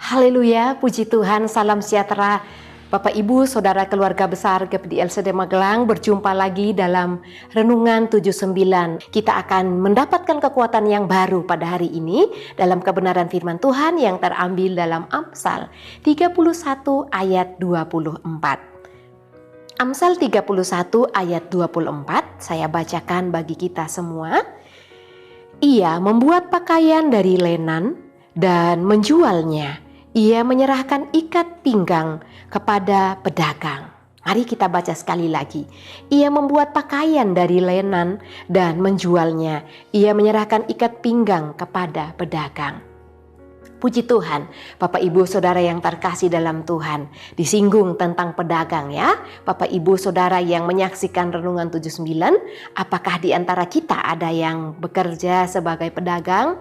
Haleluya, puji Tuhan, salam sejahtera. Bapak Ibu, Saudara keluarga besar GPD LCD Magelang, berjumpa lagi dalam Renungan 79. Kita akan mendapatkan kekuatan yang baru pada hari ini dalam kebenaran firman Tuhan yang terambil dalam Amsal 31 ayat 24. Amsal 31 ayat 24, saya bacakan bagi kita semua. Ia membuat pakaian dari lenan dan menjualnya. Ia menyerahkan ikat pinggang kepada pedagang. Mari kita baca sekali lagi. Ia membuat pakaian dari lenan dan menjualnya. Ia menyerahkan ikat pinggang kepada pedagang. Puji Tuhan, Bapak Ibu Saudara yang terkasih dalam Tuhan. Disinggung tentang pedagang ya. Bapak Ibu Saudara yang menyaksikan Renungan 79, apakah di antara kita ada yang bekerja sebagai pedagang?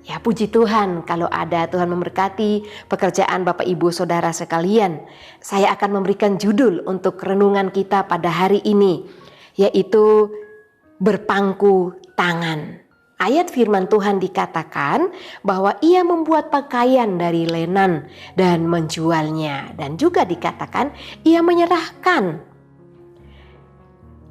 Ya, puji Tuhan kalau ada. Tuhan memberkati pekerjaan Bapak Ibu Saudara sekalian. Saya akan memberikan judul untuk renungan kita pada hari ini, yaitu berpangku tangan. Ayat firman Tuhan dikatakan bahwa ia membuat pakaian dari lenan dan menjualnya. Dan juga dikatakan ia menyerahkan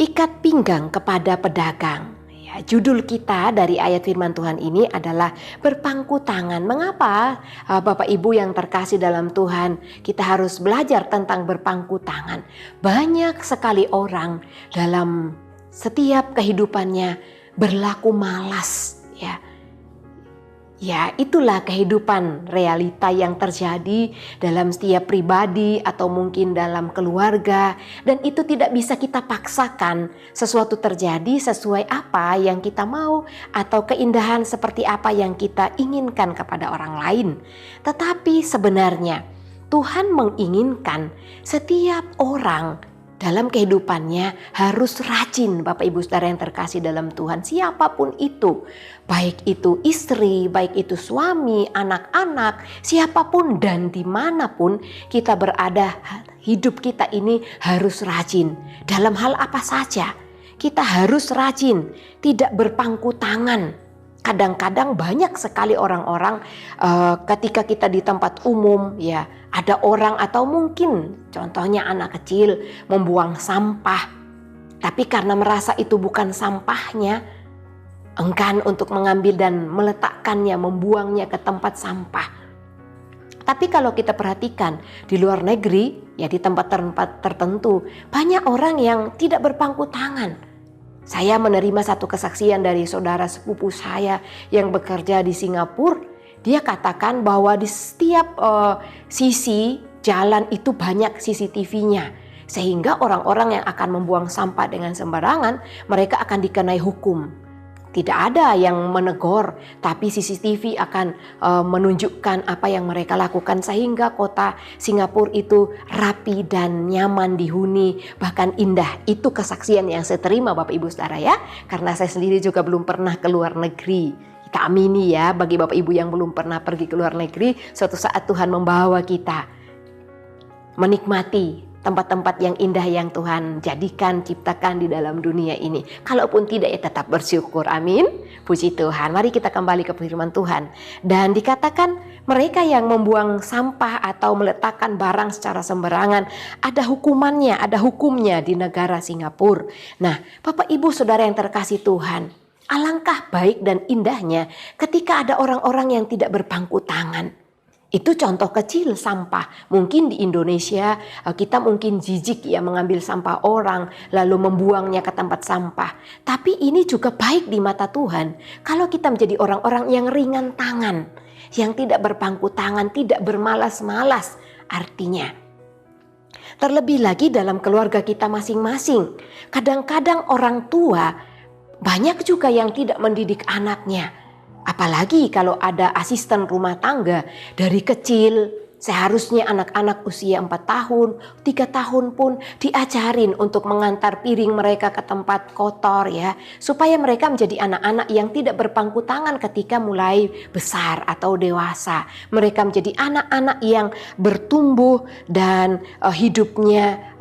ikat pinggang kepada pedagang. Judul kita dari ayat firman Tuhan ini adalah berpangku tangan. Mengapa Bapak Ibu yang terkasih dalam Tuhan, kita harus belajar tentang berpangku tangan? Banyak sekali orang dalam setiap kehidupannya berlaku malas ya. Ya, itulah kehidupan realita yang terjadi dalam setiap pribadi atau mungkin dalam keluarga. Dan itu tidak bisa kita paksakan sesuatu terjadi sesuai apa yang kita mau atau keindahan seperti apa yang kita inginkan kepada orang lain. Tetapi sebenarnya Tuhan menginginkan setiap orang dalam kehidupannya harus rajin, Bapak Ibu Saudara yang terkasih dalam Tuhan, siapapun itu, baik itu istri, baik itu suami, anak-anak, siapapun dan dimanapun kita berada, hidup kita ini harus rajin. Dalam hal apa saja, kita harus rajin, tidak berpangku tangan. Kadang-kadang banyak sekali orang-orang ketika kita di tempat umum ya, ada orang atau mungkin contohnya anak kecil membuang sampah. Tapi karena merasa itu bukan sampahnya, enggan untuk mengambil dan meletakkannya, membuangnya ke tempat sampah. Tapi kalau kita perhatikan di luar negeri ya, di tempat-tempat tertentu banyak orang yang tidak berpangku tangan. Saya menerima satu kesaksian dari saudara sepupu saya yang bekerja di Singapura. Dia katakan bahwa di setiap sisi jalan itu banyak CCTV-nya. Sehingga orang-orang yang akan membuang sampah dengan sembarangan, mereka akan dikenai hukum. Tidak ada yang menegur, tapi CCTV akan menunjukkan apa yang mereka lakukan sehingga kota Singapura itu rapi dan nyaman dihuni, bahkan indah. Itu kesaksian yang saya terima Bapak Ibu Saudara ya, karena saya sendiri juga belum pernah ke luar negeri. Kita amini ya, bagi Bapak Ibu yang belum pernah pergi ke luar negeri, suatu saat Tuhan membawa kita menikmati tempat-tempat yang indah yang Tuhan jadikan, ciptakan di dalam dunia ini. Kalaupun tidak ya tetap bersyukur, amin. Puji Tuhan. Mari kita kembali ke firman Tuhan. Dan dikatakan mereka yang membuang sampah atau meletakkan barang secara sembarangan, ada hukumannya, ada hukumnya di negara Singapura. Nah, Bapak Ibu Saudara yang terkasih Tuhan, alangkah baik dan indahnya ketika ada orang-orang yang tidak berpangku tangan. Itu contoh kecil sampah. Mungkin di Indonesia kita mungkin jijik ya mengambil sampah orang lalu membuangnya ke tempat sampah. Tapi ini juga baik di mata Tuhan kalau kita menjadi orang-orang yang ringan tangan, yang tidak berpangku tangan, tidak bermalas-malas artinya. Terlebih lagi dalam keluarga kita masing-masing. Kadang-kadang orang tua banyak juga yang tidak mendidik anaknya. Apalagi kalau ada asisten rumah tangga dari kecil, seharusnya anak-anak usia 4 tahun, 3 tahun pun diajarin untuk mengantar piring mereka ke tempat kotor ya, supaya mereka menjadi anak-anak yang tidak berpangku tangan ketika mulai besar atau dewasa. Mereka menjadi anak-anak yang bertumbuh dan hidupnya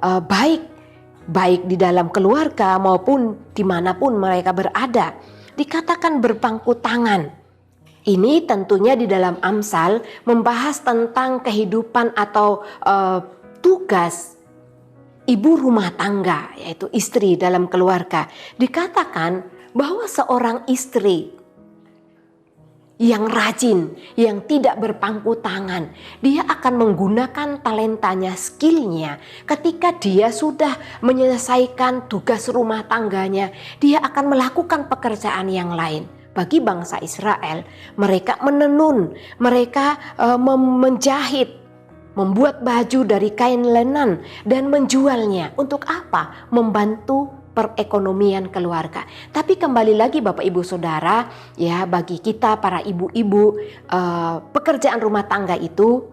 baik di dalam keluarga maupun dimanapun mereka berada. Dikatakan berpangku tangan. Ini tentunya di dalam Amsal membahas tentang kehidupan atau tugas ibu rumah tangga, yaitu istri dalam keluarga. Dikatakan bahwa seorang istri yang rajin, yang tidak berpangku tangan, dia akan menggunakan talentanya, skillnya. Ketika dia sudah menyelesaikan tugas rumah tangganya, dia akan melakukan pekerjaan yang lain. Bagi bangsa Israel, mereka menenun, mereka menjahit, membuat baju dari kain lenan dan menjualnya. Untuk apa? Membantu perekonomian keluarga. Tapi kembali lagi Bapak Ibu Saudara, ya, bagi kita para ibu-ibu, pekerjaan rumah tangga itu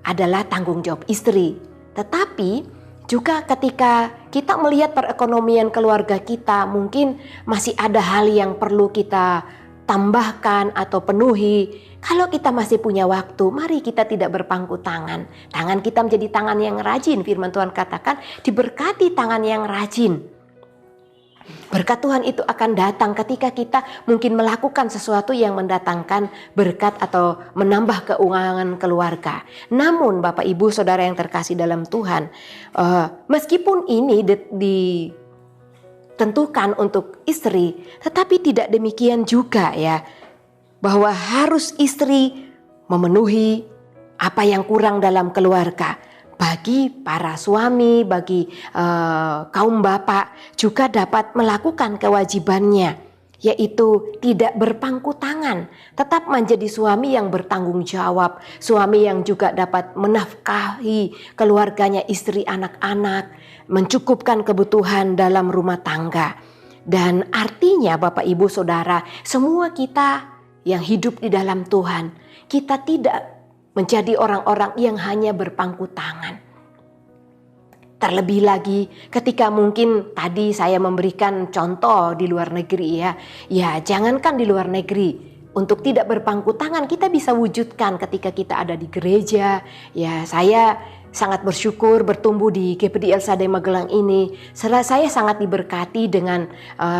adalah tanggung jawab istri. Tetapi juga ketika kita melihat perekonomian keluarga kita, mungkin masih ada hal yang perlu kita tambahkan atau penuhi. Kalau kita masih punya waktu, mari kita tidak berpangku tangan. Tangan kita menjadi tangan yang rajin. Firman Tuhan katakan, diberkati tangan yang rajin. Berkat Tuhan itu akan datang ketika kita mungkin melakukan sesuatu yang mendatangkan berkat atau menambah keuangan keluarga. Namun Bapak Ibu Saudara yang terkasih dalam Tuhan, meskipun ini ditentukan untuk istri, tetapi tidak demikian juga ya, bahwa harus istri memenuhi apa yang kurang dalam keluarga. Bagi para suami, bagi kaum bapak juga dapat melakukan kewajibannya, yaitu tidak berpangku tangan, tetap menjadi suami yang bertanggung jawab, suami yang juga dapat menafkahi keluarganya, istri, anak-anak, mencukupkan kebutuhan dalam rumah tangga. Dan artinya Bapak Ibu Saudara, semua kita yang hidup di dalam Tuhan, kita tidak menjadi orang-orang yang hanya berpangku tangan. Terlebih lagi ketika mungkin tadi saya memberikan contoh di luar negeri ya jangankan di luar negeri, untuk tidak berpangku tangan kita bisa wujudkan ketika kita ada di gereja. Ya, saya sangat bersyukur bertumbuh di GPD El Shaddai Magelang ini. Saya sangat diberkati dengan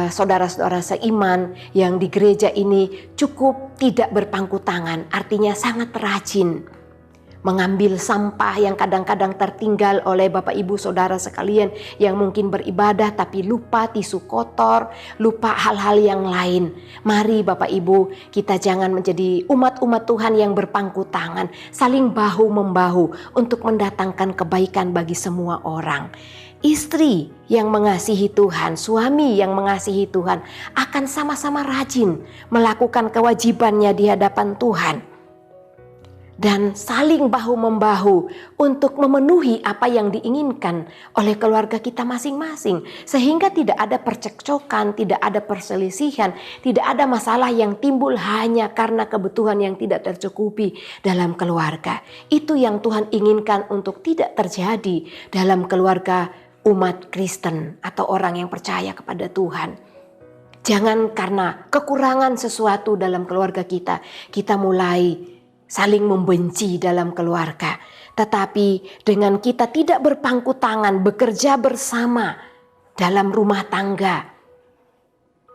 saudara-saudara seiman yang di gereja ini cukup tidak berpangku tangan, artinya sangat rajin mengambil sampah yang kadang-kadang tertinggal oleh Bapak Ibu Saudara sekalian yang mungkin beribadah tapi lupa tisu kotor, lupa hal-hal yang lain. Mari Bapak Ibu, kita jangan menjadi umat-umat Tuhan yang berpangku tangan, saling bahu-membahu untuk mendatangkan kebaikan bagi semua orang. Istri yang mengasihi Tuhan, suami yang mengasihi Tuhan akan sama-sama rajin melakukan kewajibannya di hadapan Tuhan. Dan saling bahu-membahu untuk memenuhi apa yang diinginkan oleh keluarga kita masing-masing. Sehingga tidak ada percekcokan, tidak ada perselisihan, tidak ada masalah yang timbul hanya karena kebutuhan yang tidak tercukupi dalam keluarga. Itu yang Tuhan inginkan untuk tidak terjadi dalam keluarga umat Kristen atau orang yang percaya kepada Tuhan. Jangan karena kekurangan sesuatu dalam keluarga kita mulai saling membenci dalam keluarga. Tetapi dengan kita tidak berpangku tangan, bekerja bersama dalam rumah tangga,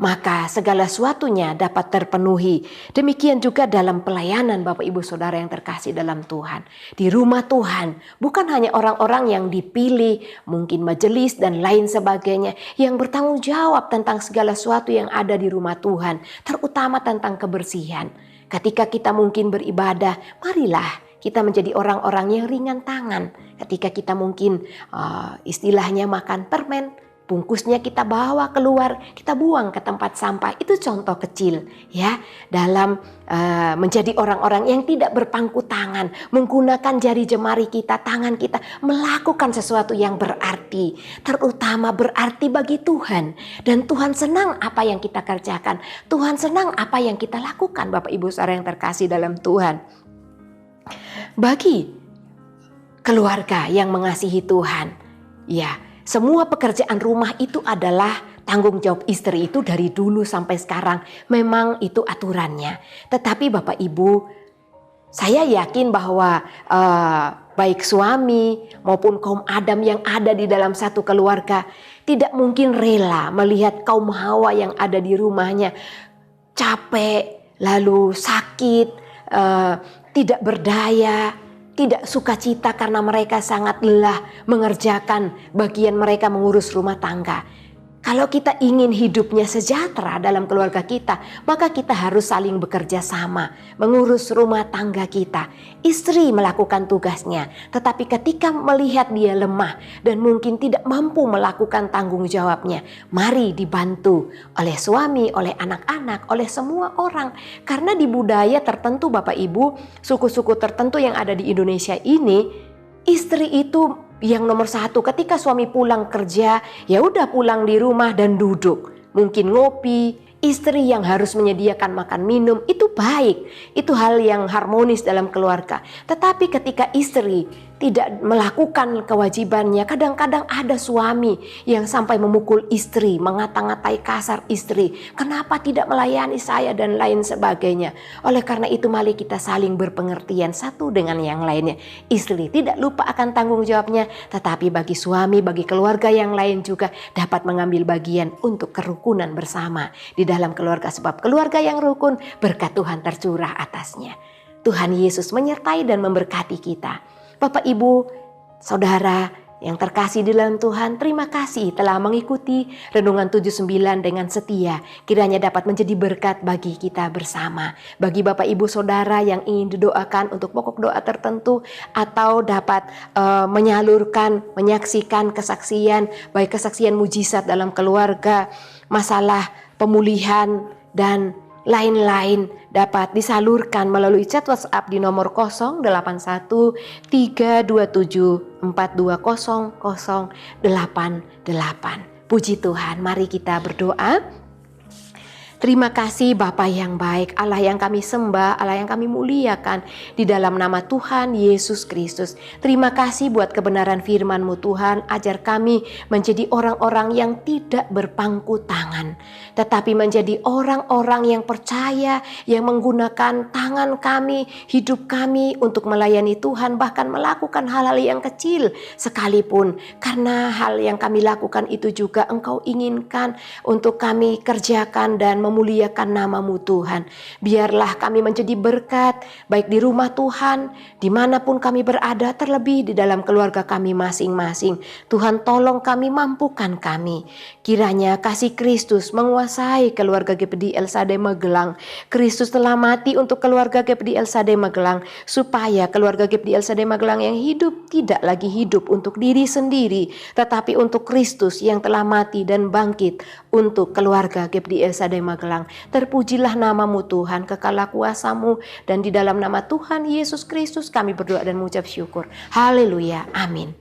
maka segala sesuatunya dapat terpenuhi. Demikian juga dalam pelayanan Bapak Ibu Saudara yang terkasih dalam Tuhan. Di rumah Tuhan bukan hanya orang-orang yang dipilih, mungkin majelis dan lain sebagainya, yang bertanggung jawab tentang segala sesuatu yang ada di rumah Tuhan, terutama tentang kebersihan. Ketika kita mungkin beribadah, marilah kita menjadi orang-orang yang ringan tangan. Ketika kita mungkin istilahnya makan permen, bungkusnya kita bawa keluar, kita buang ke tempat sampah. Itu contoh kecil ya dalam menjadi orang-orang yang tidak berpangku tangan, menggunakan jari jemari kita, tangan kita, melakukan sesuatu yang berarti, terutama berarti bagi Tuhan. Dan Tuhan senang apa yang kita kerjakan, Tuhan senang apa yang kita lakukan, Bapak Ibu Saudara yang terkasih dalam Tuhan. Bagi keluarga yang mengasihi Tuhan, ya, semua pekerjaan rumah itu adalah tanggung jawab istri. Itu dari dulu sampai sekarang memang itu aturannya. Tetapi Bapak Ibu, saya yakin bahwa baik suami maupun kaum Adam yang ada di dalam satu keluarga tidak mungkin rela melihat kaum Hawa yang ada di rumahnya capek, lalu sakit, tidak berdaya, tidak sukacita karena mereka sangat lelah mengerjakan bagian mereka mengurus rumah tangga. Kalau kita ingin hidupnya sejahtera dalam keluarga kita, maka kita harus saling bekerja sama, mengurus rumah tangga kita. Istri melakukan tugasnya, tetapi ketika melihat dia lemah dan mungkin tidak mampu melakukan tanggung jawabnya, mari dibantu oleh suami, oleh anak-anak, oleh semua orang. Karena di budaya tertentu Bapak Ibu, suku-suku tertentu yang ada di Indonesia ini, istri itu yang nomor satu. Ketika suami pulang kerja, ya udah pulang di rumah dan duduk, mungkin ngopi. Istri yang harus menyediakan makan minum itu baik, itu hal yang harmonis dalam keluarga. Tetapi ketika istri tidak melakukan kewajibannya, kadang-kadang ada suami yang sampai memukul istri, mengata-ngatai kasar istri, kenapa tidak melayani saya dan lain sebagainya. Oleh karena itu mari kita saling berpengertian satu dengan yang lainnya. Istri tidak lupa akan tanggung jawabnya, tetapi bagi suami, bagi keluarga yang lain juga dapat mengambil bagian untuk kerukunan bersama di dalam keluarga, sebab keluarga yang rukun berkat Tuhan tercurah atasnya. Tuhan Yesus menyertai dan memberkati kita. Bapak, Ibu, Saudara yang terkasih di dalam Tuhan, terima kasih telah mengikuti Renungan 79 dengan setia. Kiranya dapat menjadi berkat bagi kita bersama. Bagi Bapak Ibu Saudara yang ingin didoakan untuk pokok doa tertentu, atau dapat menyalurkan, menyaksikan kesaksian, baik kesaksian mujizat dalam keluarga, masalah pemulihan dan lain-lain, dapat disalurkan melalui chat WhatsApp di nomor 081 327 420 088. Puji Tuhan, mari kita berdoa. Terima kasih Bapa yang baik, Allah yang kami sembah, Allah yang kami muliakan di dalam nama Tuhan Yesus Kristus. Terima kasih buat kebenaran firman-Mu Tuhan, ajar kami menjadi orang-orang yang tidak berpangku tangan, tetapi menjadi orang-orang yang percaya, yang menggunakan tangan kami, hidup kami untuk melayani Tuhan, bahkan melakukan hal-hal yang kecil sekalipun, karena hal yang kami lakukan itu juga Engkau inginkan untuk kami kerjakan dan memuliakan nama-Mu Tuhan. Biarlah kami menjadi berkat baik di rumah Tuhan, dimanapun kami berada, terlebih di dalam keluarga kami masing-masing. Tuhan tolong kami, mampukan kami. Kiranya kasih Kristus menguasai keluarga GPD El Shaddai Magelang. Kristus telah mati untuk keluarga GPD El Shaddai Magelang, supaya keluarga GPD El Shaddai Magelang yang hidup tidak lagi hidup untuk diri sendiri, tetapi untuk Kristus yang telah mati dan bangkit untuk keluarga GPD El Shaddai Magelang. Terpujilah nama-Mu Tuhan, kekal kuasa-Mu, dan di dalam nama Tuhan Yesus Kristus kami berdoa dan mengucap syukur. Haleluya, amin.